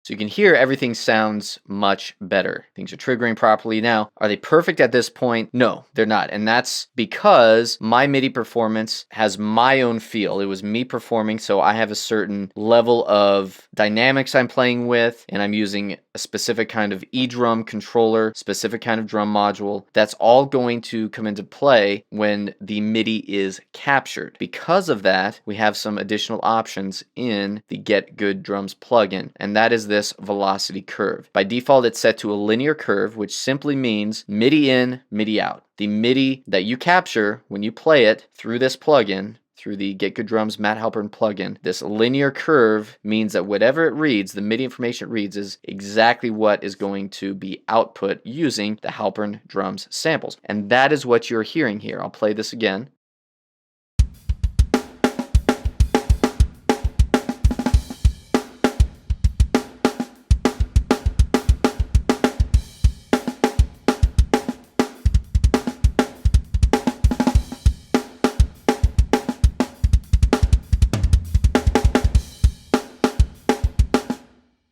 So you can hear everything sounds much better. Things are triggering properly. Now, are they perfect at this point? No, they're not. And that's because my MIDI performance has my own feel. It was me performing, so I have a certain level of dynamics I'm playing with, and I'm using a specific kind of E-drum controller, specific kind of drum module. That's all going to come into play when the MIDI is captured. Because of that, we have some additional options in the GetGood Drums plugin, and that is this velocity curve. By default, it's set to a linear curve, which simply means MIDI in, MIDI out. The MIDI that you capture when you play it through this plugin, through the GetGood Drums Matt Halpern plugin, this linear curve means that whatever it reads, the MIDI information it reads, is exactly what is going to be output using the Halpern Drums samples. And that is what you're hearing here. I'll play this again.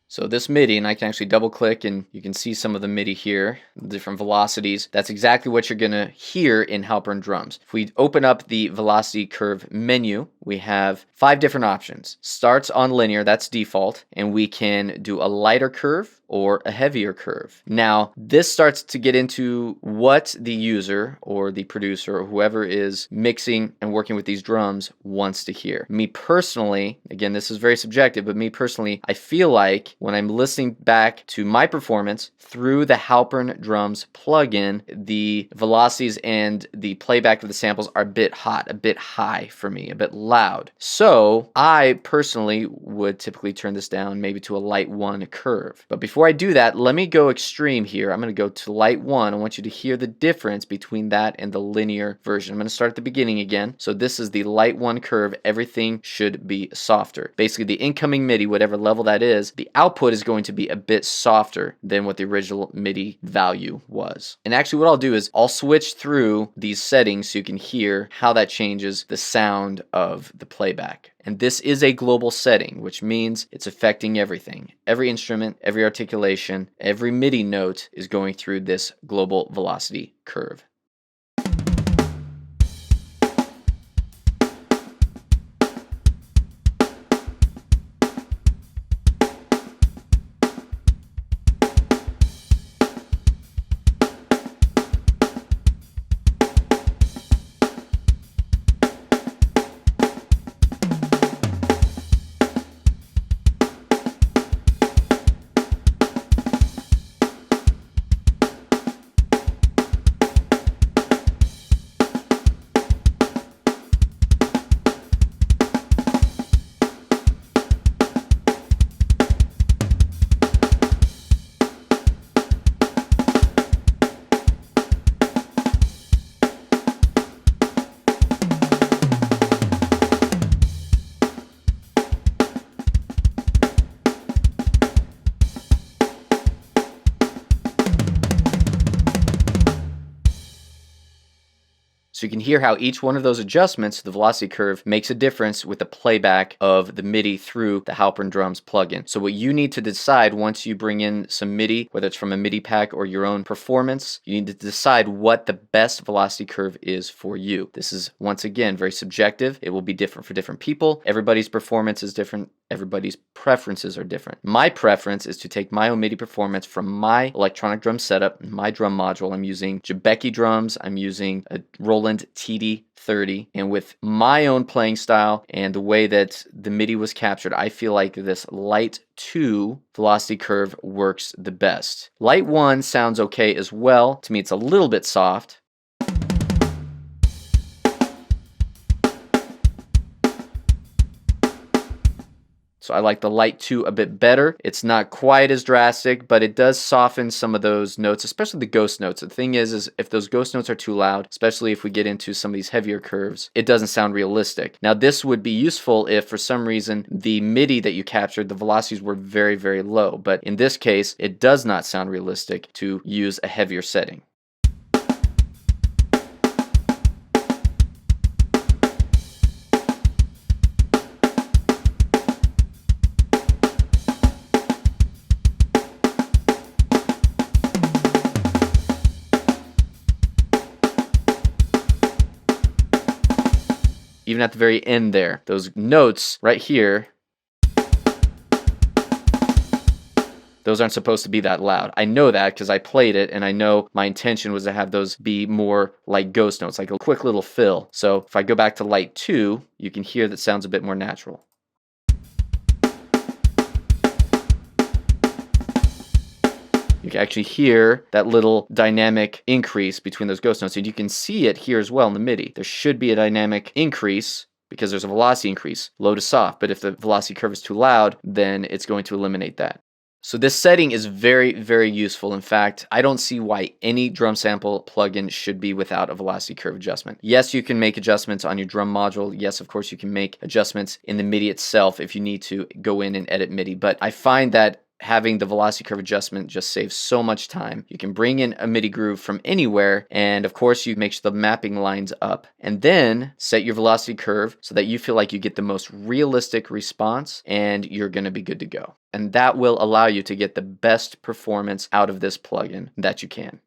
So this MIDI, and I can actually double click and you can see some of the MIDI here, different velocities. That's exactly what you're gonna hear in Halpern Drums. If we open up the velocity curve menu, we have 5 different options. Starts on linear, that's default, and we can do a lighter curve or a heavier curve. Now, this starts to get into what the user or the producer or whoever is mixing and working with these drums wants to hear. Me personally, again, this is very subjective, but me personally, I feel like when I'm listening back to my performance through the Halpern Drums plugin, the velocities and the playback of the samples are a bit hot, a bit high for me, a bit loud. So I personally would typically turn this down maybe to a light 1 curve. But before I do that, let me go extreme here. I'm going to go to light 1. I want you to hear the difference between that and the linear version. I'm going to start at the beginning again. So this is the light 1 curve. Everything should be softer. Basically, the incoming MIDI, whatever level that is, the output is going to be a bit softer than what the original MIDI value was. And actually what I'll do is I'll switch through these settings so you can hear how that changes the sound of the playback. And this is a global setting, which means it's affecting everything. Every instrument, every articulation, every MIDI note is going through this global velocity curve. So you can hear how each one of those adjustments to the velocity curve makes a difference with the playback of the MIDI through the Halpern Drums plugin. So what you need to decide once you bring in some MIDI, whether it's from a MIDI pack or your own performance, you need to decide what the best velocity curve is for you. This is, once again, very subjective. It will be different for different people. Everybody's performance is different. Everybody's preferences are different. My preference is to take my own MIDI performance from my electronic drum setup, my drum module. I'm using GetGood drums. I'm using a Roland TD30, and with my own playing style and the way that the MIDI was captured, I feel like this light 2 velocity curve works the best. Light 1 sounds okay as well. To me, it's a little bit soft. So I like the light 2 a bit better. It's not quite as drastic, but it does soften some of those notes, especially the ghost notes. The thing is if those ghost notes are too loud, especially if we get into some of these heavier curves, it doesn't sound realistic. Now this would be useful if for some reason the MIDI that you captured, the velocities were very, very low. But in this case, it does not sound realistic to use a heavier setting. even at the very end there, those notes right here, those aren't supposed to be that loud. I know that because I played it, and I know my intention was to have those be more like ghost notes, like a quick little fill. So if I go back to light 2, you can hear that sounds a bit more natural. You can actually hear that little dynamic increase between those ghost notes, and you can see it here as well in the MIDI. There should be a dynamic increase because there's a velocity increase, low to soft, but if the velocity curve is too loud, then it's going to eliminate that. So this setting is very, very useful. In fact, I don't see why any drum sample plugin should be without a velocity curve adjustment. Yes, you can make adjustments on your drum module. Yes, of course, you can make adjustments in the MIDI itself if you need to go in and edit MIDI. But I find that having the velocity curve adjustment just saves so much time. You can bring in a MIDI groove from anywhere, and of course you make sure the mapping lines up, and then set your velocity curve so that you feel like you get the most realistic response, and you're going to be good to go. And that will allow you to get the best performance out of this plugin that you can.